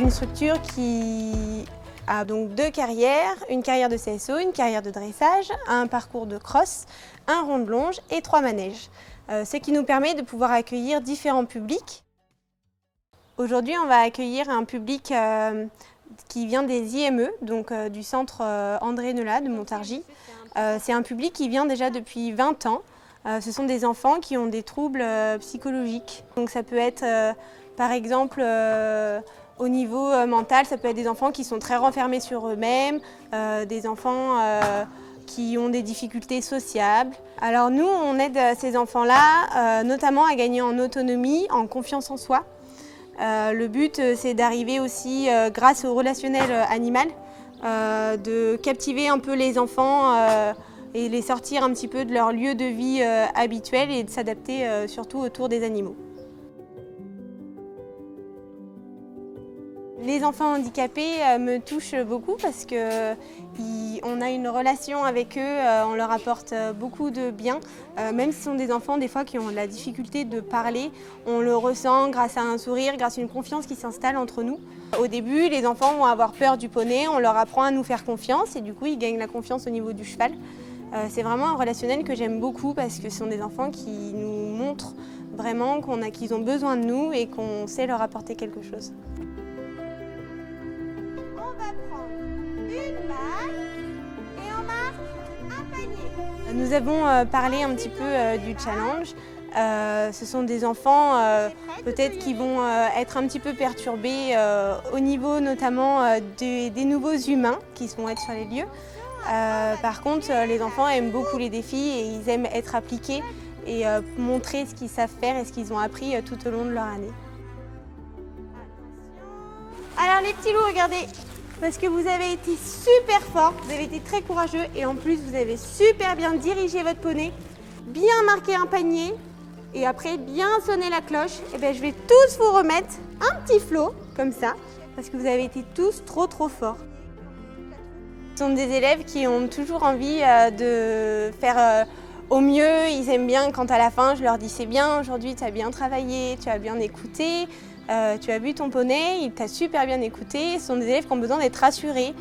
une structure qui a donc 2 carrières, une carrière de CSO, une carrière de dressage, un parcours de cross, un rond de longe et 3 manèges. Ce qui nous permet de pouvoir accueillir différents publics. Aujourd'hui, on va accueillir un public qui vient des IME, donc du centre André Neula de Montargis. C'est un public qui vient déjà depuis 20 ans. Ce sont des enfants qui ont des troubles psychologiques. Donc ça peut être par exemple au niveau mental, ça peut être des enfants qui sont très renfermés sur eux-mêmes, des enfants qui ont des difficultés sociables. Alors nous, on aide ces enfants-là notamment à gagner en autonomie, en confiance en soi. Le but, c'est d'arriver aussi, grâce au relationnel animal, de captiver un peu les enfants et les sortir un petit peu de leur lieu de vie habituel et de s'adapter surtout autour des animaux. Les enfants handicapés me touchent beaucoup parce qu'on a une relation avec eux, on leur apporte beaucoup de bien. Même si ce sont des enfants des fois qui ont de la difficulté de parler, on le ressent grâce à un sourire, grâce à une confiance qui s'installe entre nous. Au début, les enfants vont avoir peur du poney, on leur apprend à nous faire confiance et du coup ils gagnent la confiance au niveau du cheval. C'est vraiment un relationnel que j'aime beaucoup parce que ce sont des enfants qui nous montrent vraiment qu'ils ont besoin de nous et qu'on sait leur apporter quelque chose. Une balle et on marque un panier. Nous avons parlé un petit peu du challenge. Ce sont des enfants peut-être qui vont être un petit peu perturbés au niveau notamment des nouveaux humains qui vont être sur les lieux. Par contre, les enfants aiment beaucoup les défis et ils aiment être appliqués et montrer ce qu'ils savent faire et ce qu'ils ont appris tout au long de leur année. Alors les petits loups, regardez! Parce que vous avez été super forts, vous avez été très courageux et en plus vous avez super bien dirigé votre poney, bien marqué un panier et après bien sonné la cloche. Et bien je vais tous vous remettre un petit flot comme ça parce que vous avez été tous trop forts. Ce sont des élèves qui ont toujours envie de faire au mieux. Ils aiment bien quand à la fin je leur dis c'est bien, aujourd'hui tu as bien travaillé, tu as bien écouté. Tu as vu ton poney, il t'a super bien écouté. Ce sont des élèves qui ont besoin d'être rassurés